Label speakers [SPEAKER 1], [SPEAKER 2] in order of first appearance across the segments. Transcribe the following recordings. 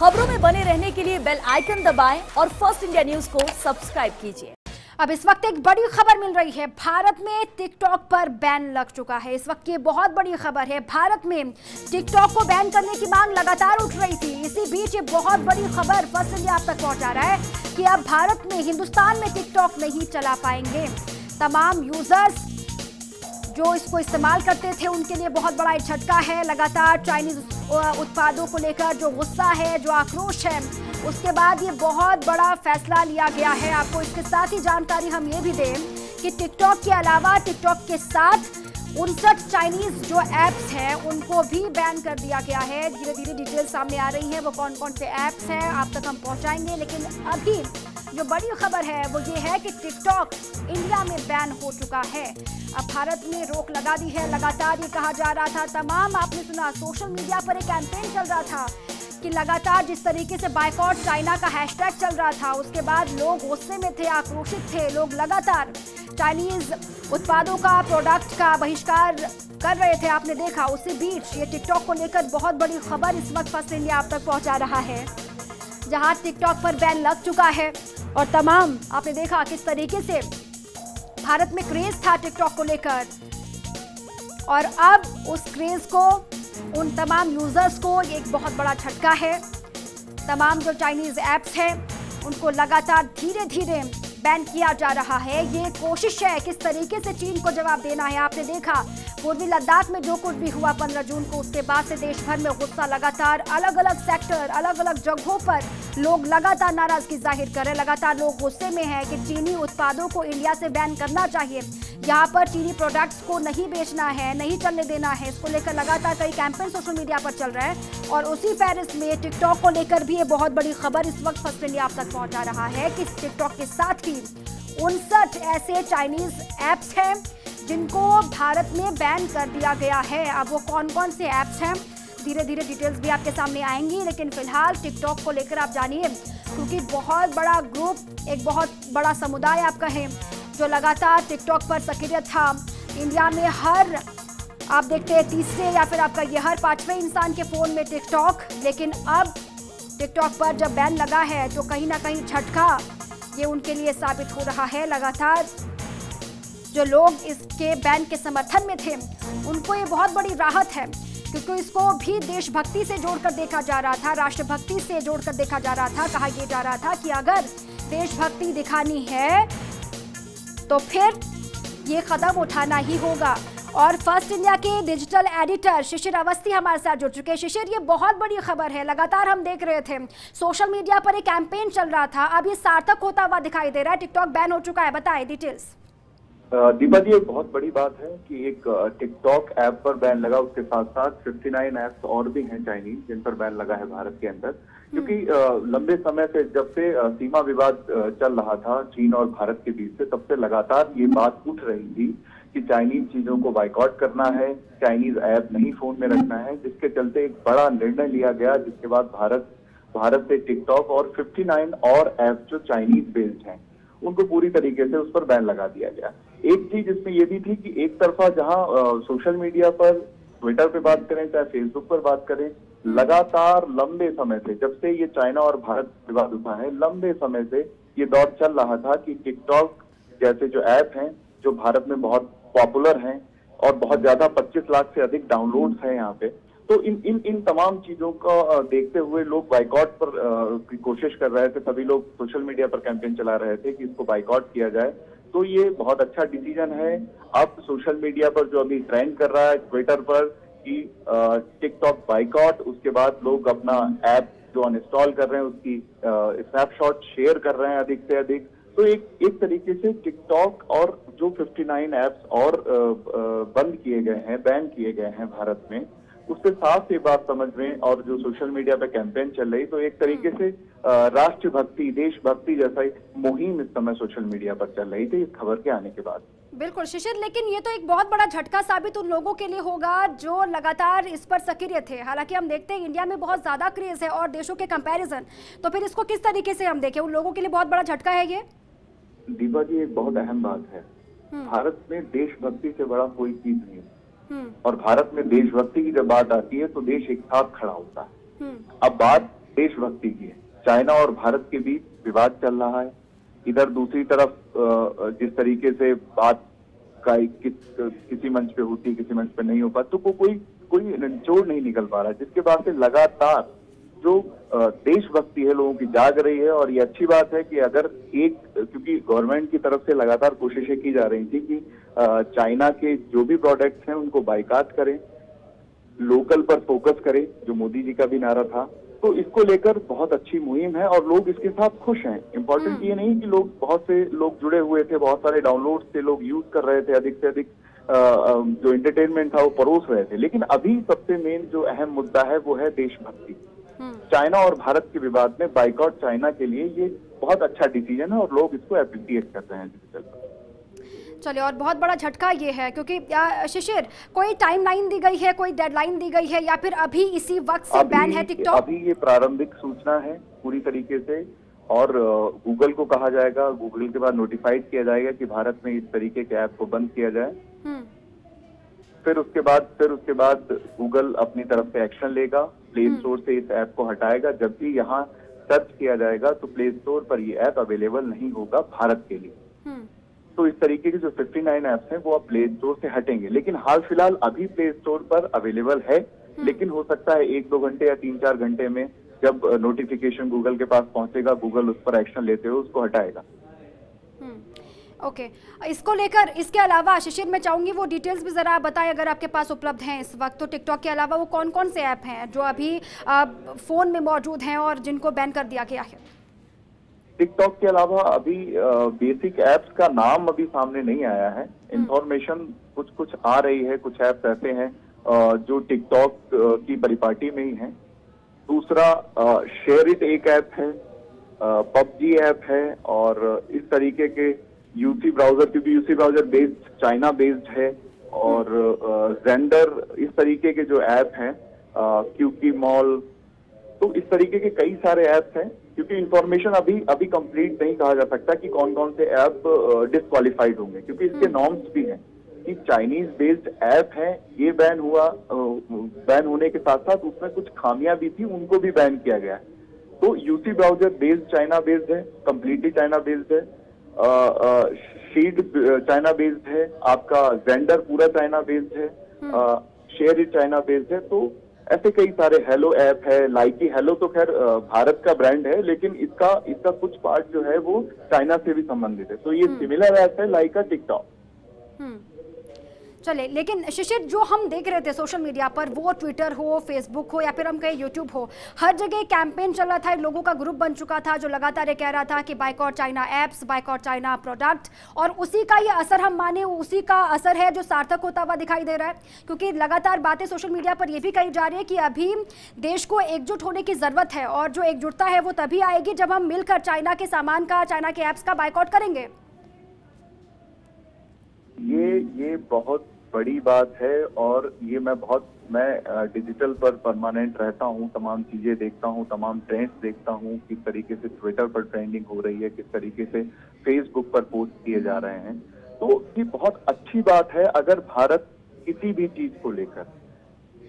[SPEAKER 1] खबरों में बने रहने के लिए बेल आइकन दबाएं और फर्स्ट इंडिया न्यूज को सब्सक्राइब कीजिए।
[SPEAKER 2] अब इस वक्त एक बड़ी खबर मिल रही है। भारत में टिकटॉक पर बैन लग चुका है। इस वक्त ये बहुत बड़ी खबर है। भारत में टिकटॉक को बैन करने की मांग लगातार उठ रही थी। इसी बीच ये बहुत बड़ी खबर फर्स्ट इंडिया आप तक पहुंचा रहा है कि अब भारत में, हिंदुस्तान में टिकटॉक नहीं चला पाएंगे। तमाम यूजर्स जो इसको इस्तेमाल करते थे उनके लिए बहुत बड़ा झटका है। लगातार चाइनीज उत्पादों को लेकर जो गुस्सा है, जो आक्रोश है, उसके बाद ये बहुत बड़ा फैसला लिया गया है। आपको इसके साथ ही जानकारी हम ये भी दें कि टिकटॉक के अलावा टिकटॉक के साथ 59 चाइनीज जो ऐप्स हैं उनको भी बैन कर दिया गया है। धीरे धीरे डिटेल सामने आ रही है, वो कौन कौन से ऐप्स हैं आप तक हम पहुंचाएंगे। लेकिन अभी जो बड़ी खबर है वो ये है कि टिकटॉक इंडिया में बैन हो चुका है। अब भारत में रोक लगा दी है। लगातार ये कहा जा रहा था, तमाम आपने सुना, सोशल मीडिया पर एक कैंपेन चल रहा था कि लगातार जिस तरीके से बायकॉट चाइना का हैशटैग चल रहा था, उसके बाद लोग गुस्से में थे, आक्रोशित थे। लोग लगातार चाइनीज उत्पादों का, प्रोडक्ट का बहिष्कार कर रहे थे, आपने देखा। उसी बीच ये टिकटॉक को लेकर बहुत बड़ी खबर इस वक्त फर्स्ट इंडिया आप तक पहुंचा रहा है, जहां टिकटॉक पर बैन लग चुका है। और तमाम आपने देखा किस तरीके से भारत में क्रेज था टिकटॉक को लेकर, और अब उस क्रेज को, उन तमाम यूजर्स को एक बहुत बड़ा झटका है। तमाम जो चाइनीज ऐप्स हैं उनको लगातार धीरे धीरे बैन किया जा रहा है। ये कोशिश है किस तरीके से चीन को जवाब देना है। आपने देखा पूर्वी लद्दाख में जो कुछ भी हुआ 15 जून को, उसके बाद से देश भर में गुस्सा लगातार, अलग अलग सेक्टर, अलग अलग जगहों पर लोग लगातार नाराजगी जाहिर कर रहे हैं। लगातार लोग गुस्से में हैं कि चीनी उत्पादों को इंडिया से बैन करना चाहिए, यहाँ पर चीनी प्रोडक्ट्स को नहीं बेचना है, नहीं चलने देना है। इसको लेकर लगातार कई कैंपेन सोशल मीडिया पर चल रहे हैं। और उसी फहरिस्त में टिकटॉक को लेकर भी ये बहुत बड़ी खबर इस वक्त फर्स्ट इंडिया आप तक पहुंचा रहा है कि टिकटॉक के साथ ही 59 ऐसे चाइनीज ऐप्स हैं जिनको भारत में बैन कर दिया गया है। अब वो कौन कौन से ऐप्स हैं, धीरे धीरे डिटेल्स भी आपके सामने आएंगी। लेकिन फिलहाल टिकटॉक को लेकर आप जानिए, क्योंकि बहुत बड़ा ग्रुप, एक बहुत बड़ा समुदाय आप कहें, जो लगातार टिकटॉक पर सक्रिय था। इंडिया में हर, आप देखते हैं, तीसरे या फिर आपका ये हर 5वें इंसान के फ़ोन में टिकटॉक। लेकिन अब टिकटॉक पर जब बैन लगा है तो कहीं ना कहीं झटका ये उनके लिए साबित हो रहा है। लगातार जो लोग इसके बैन के समर्थन में थे उनको ये बहुत बड़ी राहत है, क्योंकि इसको भी देशभक्ति से जोड़कर देखा जा रहा था, राष्ट्रभक्ति से जोड़कर देखा जा रहा था। कहा यह जा रहा था कि अगर देशभक्ति दिखानी है तो फिर ये कदम उठाना ही होगा। और फर्स्ट इंडिया के डिजिटल एडिटर शिशिर अवस्थी हमारे साथ जुड़ चुके हैं। शिशिर, ये बहुत बड़ी खबर है। लगातार हम देख रहे थे सोशल मीडिया पर एक कैंपेन चल रहा था, अब ये सार्थक होता हुआ दिखाई दे रहा है। टिकटॉक बैन हो चुका है, बताएं डिटेल्स।
[SPEAKER 3] दीपा जी, एक बहुत बड़ी बात है कि एक टिकटॉक ऐप पर बैन लगा, उसके साथ साथ 59 ऐप्स और भी हैं चाइनीज जिन पर बैन लगा है भारत के अंदर। क्योंकि लंबे समय से, जब से सीमा विवाद चल रहा था चीन और भारत के बीच से, तब से लगातार ये बात उठ रही थी कि चाइनीज चीजों को बाइकआउट करना है, चाइनीज ऐप नहीं फोन में रखना है, जिसके चलते एक बड़ा निर्णय लिया गया, जिसके बाद भारत से टिकटॉक और 59 और ऐप जो चाइनीज बेस्ड हैं उनको पूरी तरीके से उस पर बैन लगा दिया गया। एक चीज इसमें यह भी थी कि एक तरफा जहां सोशल मीडिया पर, ट्विटर पे बात करें चाहे फेसबुक पर बात करें, लगातार लंबे समय से, जब से ये चाइना और भारत विवाद उठा है, लंबे समय से ये दौर चल रहा था कि टिकटॉक जैसे जो ऐप हैं, जो भारत में बहुत पॉपुलर हैं और बहुत ज्यादा 25 लाख से अधिक डाउनलोड्स हैं यहाँ पे, तो इन तमाम चीजों को देखते हुए लोग बाइकआउट पर की कोशिश कर रहे थे। सभी लोग सोशल मीडिया पर कैंपेन चला रहे थे कि इसको बाइकआउट किया जाए। तो ये बहुत अच्छा डिसीजन है। अब सोशल मीडिया पर जो अभी ट्रेंड कर रहा है ट्विटर पर कि टिकटॉक बाइकआउट, उसके बाद लोग अपना ऐप जो अनइंस्टॉल कर रहे हैं उसकी स्नैपशॉट शेयर कर रहे हैं अधिक से अधिक। तो एक तरीके से टिकटॉक और जो 59 ऐप्स और बंद किए गए हैं, बैन किए गए हैं भारत में, उससे साफ ये बात समझ में, और जो सोशल मीडिया पे कैंपेन चल रही, तो एक तरीके से राष्ट्रभक्ति, देशभक्ति जैसा एक मुहिम इस समय सोशल मीडिया पर चल रही थी इस खबर के आने के बाद।
[SPEAKER 2] बिल्कुल शिशिर, लेकिन ये तो एक बहुत बड़ा झटका साबित उन लोगों के लिए होगा जो लगातार इस पर सक्रिय थे। हालांकि हम देखते हैं इंडिया में बहुत ज्यादा क्रेज है और देशों के कंपैरिजन, तो फिर इसको किस तरीके से हम देखें, उन लोगों के लिए बहुत बड़ा झटका है ये।
[SPEAKER 3] दीपा जी, एक बहुत अहम बात है, भारत में देशभक्ति से बड़ा कोई चीज नहीं है। और भारत में देशभक्ति की जब बात आती है तो देश एक साथ खड़ा होता है। अब बात देशभक्ति की है। चाइना और भारत के बीच विवाद चल रहा है, इधर दूसरी तरफ जिस तरीके से बात का किसी मंच पे होती है, किसी मंच पे नहीं हो पाती, तो कोई निचोड़ नहीं निकल पा रहा है, जिसके बाद से लगातार जो देशभक्ति है लोगों की जाग रही है। और ये अच्छी बात है कि अगर क्योंकि गवर्नमेंट की तरफ से लगातार कोशिशें की जा रही थी कि चाइना के जो भी प्रोडक्ट्स हैं उनको बाइकाट करें, लोकल पर फोकस करें, जो मोदी जी का भी नारा था। तो इसको लेकर बहुत अच्छी मुहिम है और लोग इसके साथ खुश हैं। इम्पोर्टेंट ये नहीं कि बहुत से लोग जुड़े हुए थे, बहुत सारे डाउनलोड थे, लोग यूज कर रहे थे, अधिक से अधिक जो एंटरटेनमेंट था वो परोस रहे थे। लेकिन अभी सबसे मेन जो अहम मुद्दा है वो है देशभक्ति। चाइना और भारत के विवाद में बाइकॉट चाइना के लिए ये बहुत अच्छा डिसीजन है और लोग इसको एप्रिशिएट कर रहे हैं डिजिटल पर।
[SPEAKER 2] चलिए, और बहुत बड़ा झटका ये है क्योंकि शिशिर, कोई टाइमलाइन दी गई है, कोई डेडलाइन दी गई है, या फिर अभी इसी वक्त से बैन है टिकटॉक?
[SPEAKER 3] अभी ये प्रारंभिक सूचना है पूरी तरीके से, और गूगल को कहा जाएगा, गूगल के बाद नोटिफाइड किया जाएगा कि भारत में इस तरीके के ऐप को बंद किया जाए। फिर उसके बाद गूगल अपनी तरफ से एक्शन लेगा, प्ले स्टोर से इस ऐप को हटाएगा। जब भी यहाँ सर्च किया जाएगा तो प्ले स्टोर पर ये ऐप अवेलेबल नहीं होगा भारत के लिए। तो इस तरीके के जो 59 ऐप्स हैं वो अब प्ले स्टोर से हटेंगे, लेकिन हाल फिलहाल अभी प्ले स्टोर पर अवेलेबल है। लेकिन हो सकता है 1-2 घंटे या 3-4 घंटे में जब नोटिफिकेशन गूगल के पास पहुंचेगा, गूगल उस पर एक्शन लेते हुए उसको हटाएगा।
[SPEAKER 2] ओके, इसको लेकर इसके अलावा शिशिर मैं चाहूंगी वो डिटेल्स भी जरा बताएं अगर आपके पास उपलब्ध हैं इस वक्त। तो टिकटॉक के अलावा वो कौन कौन से ऐप हैं जो अभी फोन में मौजूद हैं और जिनको बैन कर दिया गया है?
[SPEAKER 3] टिकटॉक के अलावा अभी बेसिक ऐप्स का नाम अभी सामने नहीं आया है। इंफॉर्मेशन कुछ आ रही है, कुछ ऐप्स ऐसे हैं जो टिकटॉक की परिपाटी में ही हैं। दूसरा शेयर इट एक ऐप है, पबजी ऐप है, और इस तरीके के यूसी ब्राउजर, क्योंकि UC browser based China based है, और जेंडर, इस तरीके के जो ऐप हैं, क्यूकी मॉल, तो इस तरीके के कई सारे ऐप्स हैं। क्योंकि इंफॉर्मेशन अभी कंप्लीट नहीं कहा जा सकता कि कौन कौन से ऐप डिस्क्वालिफाइड होंगे, क्योंकि इसके नॉर्म्स भी हैं कि चाइनीज बेस्ड ऐप है, ये बैन हुआ। बैन होने के साथ साथ उसमें कुछ खामियां भी थी, उनको भी बैन किया गया है। तो UC browser based China based है, कंप्लीटली चाइना बेस्ड है, शीट चाइना बेस्ड है, आपका जेंडर पूरा चाइना बेस्ड है, शेयर इट चाइना बेस्ड है। तो ऐसे कई सारे, हेलो ऐप है, लाइकी, हेलो तो खैर भारत का ब्रांड है, लेकिन इसका कुछ पार्ट जो है वो चाइना से भी संबंधित है। तो ये सिमिलर ऐप है लाइक का टिकटॉक।
[SPEAKER 2] चले, लेकिन शिशिर जो हम देख रहे थे सोशल मीडिया पर, वो ट्विटर हो, फेसबुक हो, या फिर हम कहें यूट्यूब हो, हर जगह कैंपेन चल रहा था, लोगों का ग्रुप बन चुका था जो लगातार ये कह रहा था कि boycott China apps, boycott China product, और उसी का ये असर, हम माने उसी का असर है जो सार्थक होता हुआ दिखाई दे रहा है। क्योंकि लगातार बातें सोशल मीडिया पर यह भी कही जा रही है कि अभी देश को एकजुट होने की जरूरत है, और जो एकजुटता है वो तभी आएगी जब हम मिलकर चाइना के सामान का, चाइना के ऐप्स का बाइकॉट करेंगे।
[SPEAKER 3] ये बहुत बड़ी बात है, और ये मैं डिजिटल पर परमानेंट रहता हूँ, तमाम चीजें देखता हूँ, तमाम ट्रेंड्स देखता हूँ, किस तरीके से ट्विटर पर ट्रेंडिंग हो रही है, किस तरीके से फेसबुक पर पोस्ट किए जा रहे हैं। तो ये बहुत अच्छी बात है अगर भारत किसी भी चीज को लेकर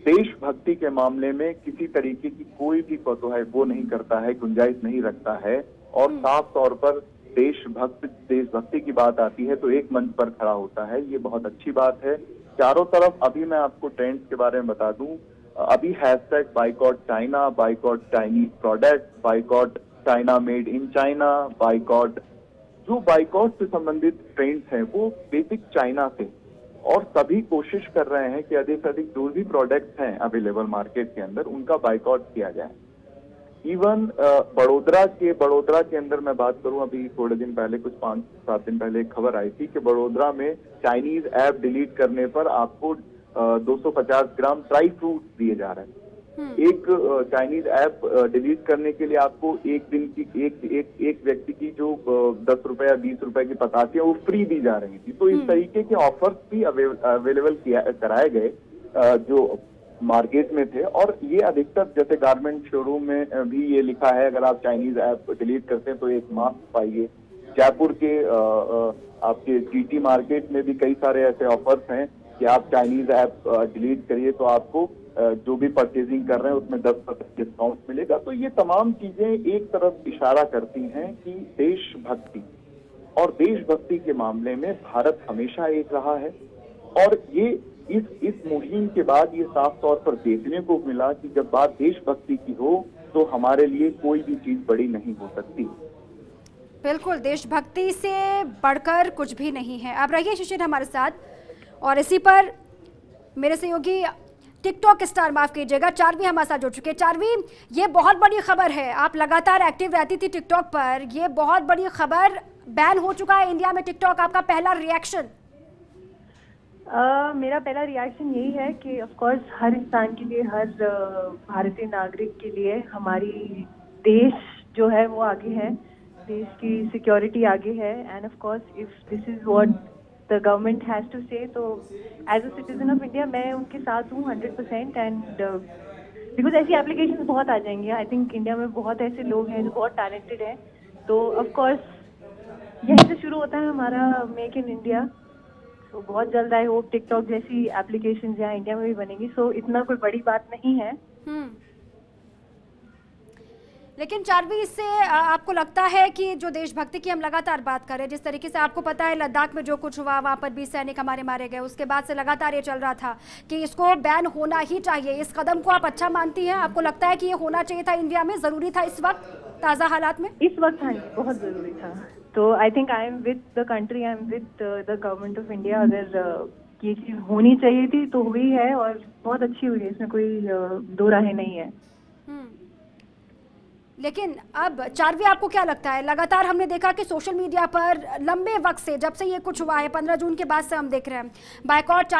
[SPEAKER 3] देशभक्ति के मामले में किसी तरीके की कोई भी वो नहीं करता है, गुंजाइश नहीं रखता है, और साफ तौर पर देशभक्ति की बात आती है तो एक मंच पर खड़ा होता है। ये बहुत अच्छी बात है। चारों तरफ अभी मैं आपको ट्रेंड्स के बारे में बता दूं, अभी hashtag boycott China, boycott Chinese product, boycott China made in China, boycott, जो बाइकॉट से संबंधित ट्रेंड्स हैं वो बेसिक चाइना से, और सभी कोशिश कर रहे हैं कि अधिक से अधिक जो भी प्रोडक्ट्स हैं अवेलेबल मार्केट के अंदर उनका बाइकॉट किया जाए। इवन बड़ोदरा के अंदर मैं बात करूं, अभी थोड़े दिन पहले, कुछ 5-7 दिन पहले एक खबर आई थी कि बड़ोदरा में चाइनीज ऐप डिलीट करने पर आपको 250 ग्राम ड्राई फ्रूट दिए जा रहे हैं। एक चाइनीज ऐप डिलीट करने के लिए आपको एक दिन की एक व्यक्ति की जो 10 रुपए या 20 रुपए की पतासियां वो फ्री दी जा रही थी। तो इस तरीके के ऑफर्स भी अवेलेबल कराए गए जो मार्केट में थे, और ये अधिकतर जैसे गारमेंट शोरूम में भी ये लिखा है अगर आप चाइनीज ऐप डिलीट करते हैं तो एक मास्क पाइए। जयपुर के आपके जीटी मार्केट में भी कई सारे ऐसे ऑफर्स हैं कि आप चाइनीज ऐप डिलीट करिए तो आपको जो भी परचेजिंग कर रहे हैं उसमें 10% डिस्काउंट मिलेगा। तो ये तमाम चीजें एक तरफ इशारा करती हैं कि देशभक्ति और देशभक्ति के मामले में भारत हमेशा एक रहा है। और ये इस मुहिम के बाद ये साफ तौर पर देखने को मिला कि जब बात देशभक्ति की हो तो हमारे लिए कोई भी चीज बड़ी नहीं हो सकती।
[SPEAKER 2] बिल्कुल, देशभक्ति से बढ़कर कुछ भी नहीं है। अब रहिए शिशिर हमारे साथ, और इसी पर मेरे सहयोगी टिकटॉक स्टार, माफ कीजिएगा, चार्वी हमारे साथ जुड़ चुके हैं। चार्वी, ये बहुत बड़ी खबर है, आप लगातार एक्टिव रहती थी टिकटॉक पर, ये बहुत बड़ी खबर, बैन हो चुका है इंडिया में टिकटॉक, आपका पहला रिएक्शन?
[SPEAKER 4] मेरा पहला रिएक्शन यही है कि ऑफ कोर्स हर इंसान के लिए, हर भारतीय नागरिक के लिए हमारी देश जो है वो आगे है, देश की सिक्योरिटी आगे है। End of course if this is what the government has to say, तो as a citizen of India मैं उनके साथ हूँ 100%। एंड बिकॉज ऐसी एप्लीकेशन बहुत आ जाएंगी। आई थिंक इंडिया में बहुत ऐसे लोग हैं जो बहुत टैलेंटेड हैं। तो ऑफ कोर्स यहीं से शुरू होता है हमारा मेक इन इंडिया। तो बहुत जल्द आई होप टिकटॉक जैसी एप्लीकेशन यहाँ इंडिया में भी बनेगी। सो इतना कोई बड़ी बात नहीं है।
[SPEAKER 2] लेकिन चार्वी, इससे आपको लगता है कि जो देशभक्ति की हम लगातार बात कर रहे हैं, जिस तरीके से आपको पता है लद्दाख में जो कुछ हुआ, वहाँ पर 20 सैनिक हमारे मारे गए, उसके बाद से लगातार ये चल रहा था कि इसको बैन होना ही चाहिए, इस कदम को आप अच्छा मानती हैं? आपको लगता है कि ये होना चाहिए था इंडिया में, जरूरी था इस वक्त ताज़ा हालात में?
[SPEAKER 4] इस वक्त हाँ, बहुत जरूरी था। तो I think I am with the country, I am with the government of India. अगर ये चीज होनी चाहिए थी तो हुई है, और बहुत अच्छी हुई है, इसमें कोई दो राहें नहीं है।
[SPEAKER 2] लेकिन अब चार्वी, आपको क्या लगता है, लगातार हमने देखा कि सोशल मीडिया पर लंबे वक्त से, जब से ये कुछ हुआ है 15 जून के बाद से हम देख रहे हैं बायकॉट